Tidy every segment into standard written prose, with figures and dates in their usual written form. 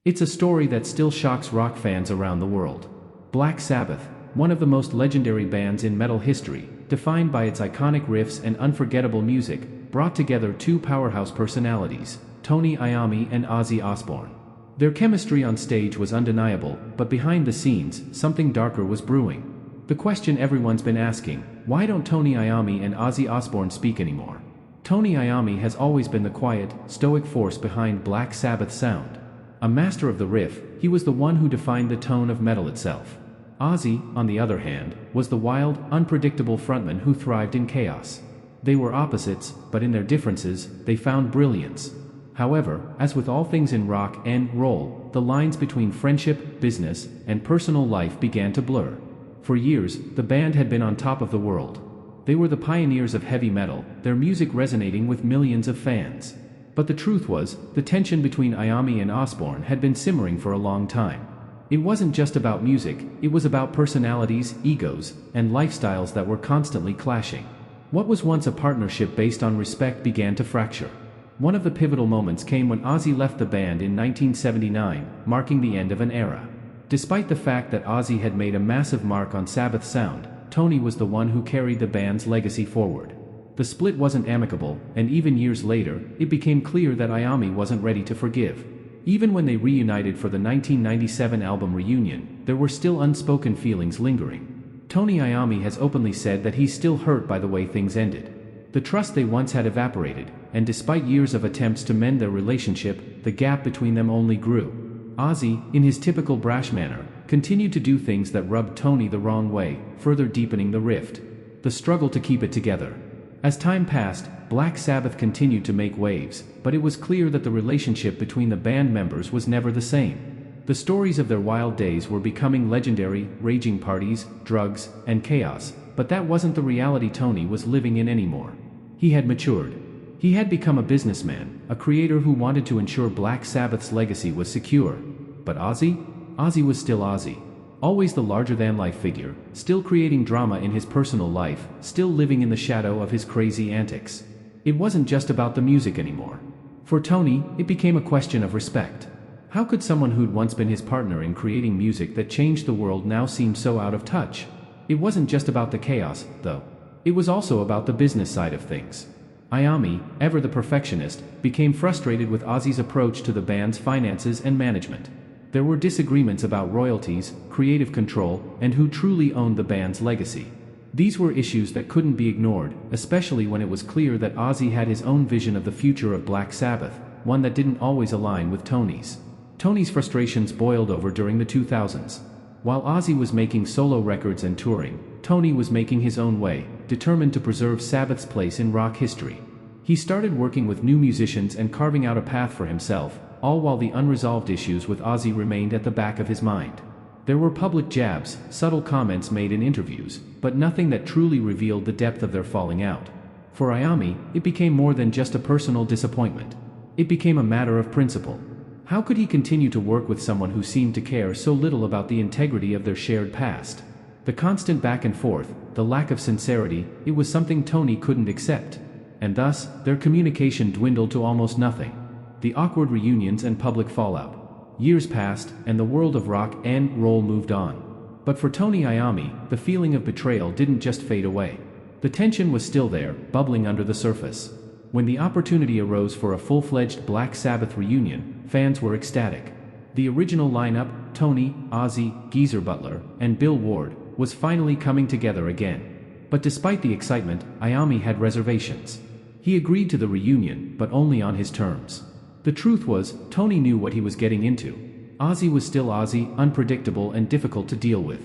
It's a story that still shocks rock fans around the world. Black Sabbath, one of the most legendary bands in metal history, defined by its iconic riffs and unforgettable music, brought together two powerhouse personalities, Tony Iommi and Ozzy Osbourne. Their chemistry on stage was undeniable, but behind the scenes, something darker was brewing. The question everyone's been asking: why don't Tony Iommi and Ozzy Osbourne speak anymore? Tony Iommi has always been the quiet, stoic force behind Black Sabbath's sound. A master of the riff, he was the one who defined the tone of metal itself. Ozzy, on the other hand, was the wild, unpredictable frontman who thrived in chaos. They were opposites, but in their differences, they found brilliance. However, as with all things in rock and roll, the lines between friendship, business, and personal life began to blur. For years, the band had been on top of the world. They were the pioneers of heavy metal, their music resonating with millions of fans. But the truth was, the tension between Iommi and Osbourne had been simmering for a long time. It wasn't just about music, it was about personalities, egos, and lifestyles that were constantly clashing. What was once a partnership based on respect began to fracture. One of the pivotal moments came when Ozzy left the band in 1979, marking the end of an era. Despite the fact that Ozzy had made a massive mark on Sabbath's sound, Tony was the one who carried the band's legacy forward. The split wasn't amicable, and even years later, it became clear that Iommi wasn't ready to forgive. Even when they reunited for the 1997 album Reunion, there were still unspoken feelings lingering. Tony Iommi has openly said that he's still hurt by the way things ended. The trust they once had evaporated, and despite years of attempts to mend their relationship, the gap between them only grew. Ozzy, in his typical brash manner, continued to do things that rubbed Tony the wrong way, further deepening the rift. The struggle to keep it together. As time passed, Black Sabbath continued to make waves, but it was clear that the relationship between the band members was never the same. The stories of their wild days were becoming legendary: raging parties, drugs, and chaos, but that wasn't the reality Tony was living in anymore. He had matured. He had become a businessman, a creator who wanted to ensure Black Sabbath's legacy was secure. But Ozzy? Ozzy was still Ozzy. Always the larger-than-life figure, still creating drama in his personal life, still living in the shadow of his crazy antics. It wasn't just about the music anymore. For Tony, it became a question of respect. How could someone who'd once been his partner in creating music that changed the world now seem so out of touch? It wasn't just about the chaos, though. It was also about the business side of things. Iommi, ever the perfectionist, became frustrated with Ozzy's approach to the band's finances and management. There were disagreements about royalties, creative control, and who truly owned the band's legacy. These were issues that couldn't be ignored, especially when it was clear that Ozzy had his own vision of the future of Black Sabbath, one that didn't always align with Tony's. Tony's frustrations boiled over during the 2000s. While Ozzy was making solo records and touring, Tony was making his own way, determined to preserve Sabbath's place in rock history. He started working with new musicians and carving out a path for himself, all while the unresolved issues with Ozzy remained at the back of his mind. There were public jabs, subtle comments made in interviews, but nothing that truly revealed the depth of their falling out. For Iommi, it became more than just a personal disappointment. It became a matter of principle. How could he continue to work with someone who seemed to care so little about the integrity of their shared past? The constant back and forth, the lack of sincerity, it was something Tony couldn't accept. And thus, their communication dwindled to almost nothing. The awkward reunions and public fallout. Years passed, and the world of rock and roll moved on. But for Tony Iommi, the feeling of betrayal didn't just fade away. The tension was still there, bubbling under the surface. When the opportunity arose for a full-fledged Black Sabbath reunion, fans were ecstatic. The original lineup, Tony, Ozzy, Geezer Butler, and Bill Ward, was finally coming together again. But despite the excitement, Iommi had reservations. He agreed to the reunion, but only on his terms. The truth was, Tony knew what he was getting into. Ozzy was still Ozzy, unpredictable and difficult to deal with.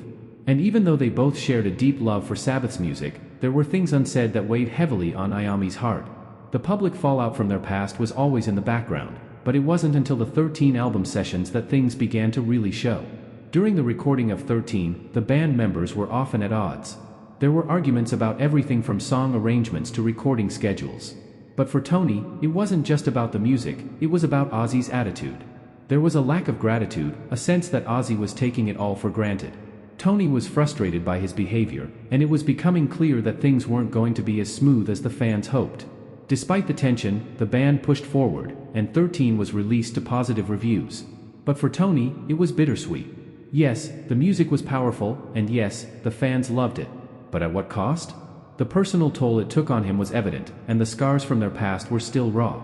And even though they both shared a deep love for Sabbath's music, there were things unsaid that weighed heavily on Iommi's heart. The public fallout from their past was always in the background, but it wasn't until the 13 album sessions that things began to really show. During the recording of 13, the band members were often at odds. There were arguments about everything from song arrangements to recording schedules. But for Tony, it wasn't just about the music, it was about Ozzy's attitude. There was a lack of gratitude, a sense that Ozzy was taking it all for granted. Tony was frustrated by his behavior, and it was becoming clear that things weren't going to be as smooth as the fans hoped. Despite the tension, the band pushed forward, and 13 was released to positive reviews. But for Tony, it was bittersweet. Yes, the music was powerful, and yes, the fans loved it. But at what cost? The personal toll it took on him was evident, and the scars from their past were still raw.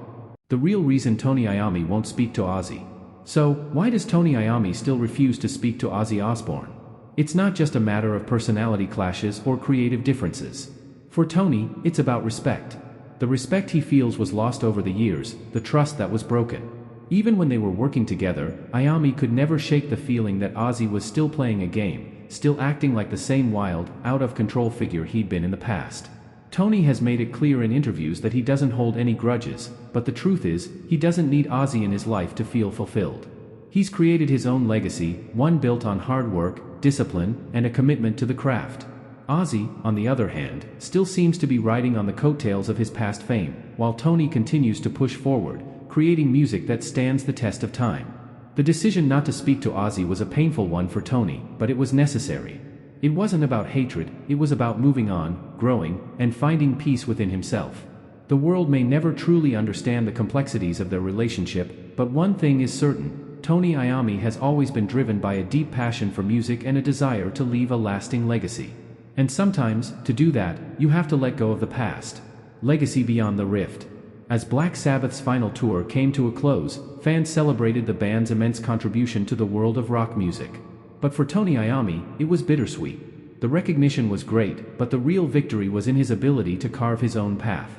The real reason Tony Iommi won't speak to Ozzy. So, why does Tony Iommi still refuse to speak to Ozzy Osbourne? It's not just a matter of personality clashes or creative differences. For Tony, it's about respect. The respect he feels was lost over the years, the trust that was broken. Even when they were working together, Iommi could never shake the feeling that Ozzy was still playing a game, still acting like the same wild, out-of-control figure he'd been in the past. Tony has made it clear in interviews that he doesn't hold any grudges, but the truth is, he doesn't need Ozzy in his life to feel fulfilled. He's created his own legacy, one built on hard work, discipline, and a commitment to the craft. Ozzy, on the other hand, still seems to be riding on the coattails of his past fame, while Tony continues to push forward, creating music that stands the test of time. The decision not to speak to Ozzy was a painful one for Tony, but it was necessary. It wasn't about hatred, it was about moving on, growing, and finding peace within himself. The world may never truly understand the complexities of their relationship, but one thing is certain: Tony Iommi has always been driven by a deep passion for music and a desire to leave a lasting legacy. And sometimes, to do that, you have to let go of the past. Legacy beyond the rift. As Black Sabbath's final tour came to a close, fans celebrated the band's immense contribution to the world of rock music. But for Tony Iommi, it was bittersweet. The recognition was great, but the real victory was in his ability to carve his own path.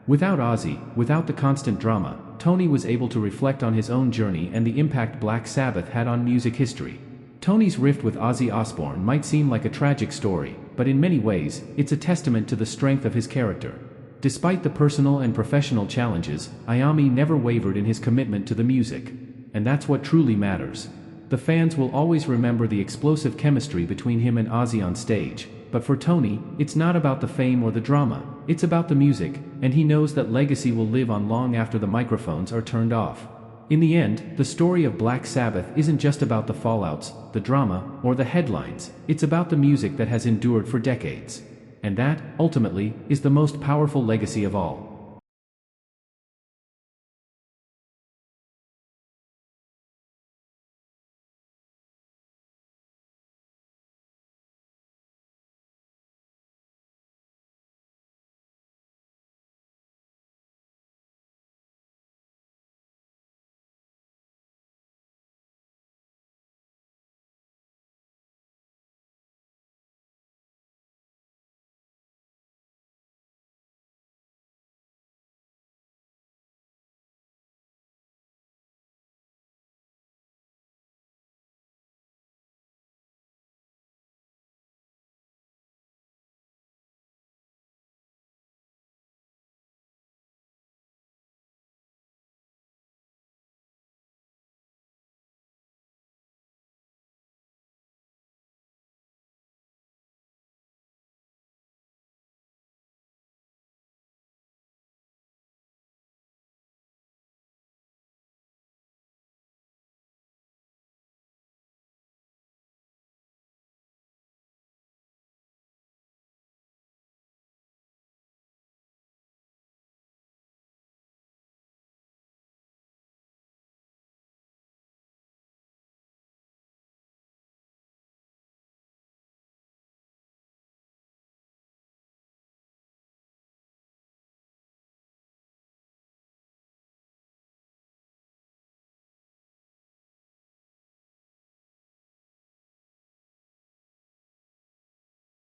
Without Ozzy, without the constant drama, Tony was able to reflect on his own journey and the impact Black Sabbath had on music history. Tony's rift with Ozzy Osbourne might seem like a tragic story, but in many ways, it's a testament to the strength of his character. Despite the personal and professional challenges, Iommi never wavered in his commitment to the music. And that's what truly matters. The fans will always remember the explosive chemistry between him and Ozzy on stage, but for Tony, it's not about the fame or the drama, it's about the music, and he knows that legacy will live on long after the microphones are turned off. In the end, the story of Black Sabbath isn't just about the fallouts, the drama, or the headlines, it's about the music that has endured for decades. And that, ultimately, is the most powerful legacy of all.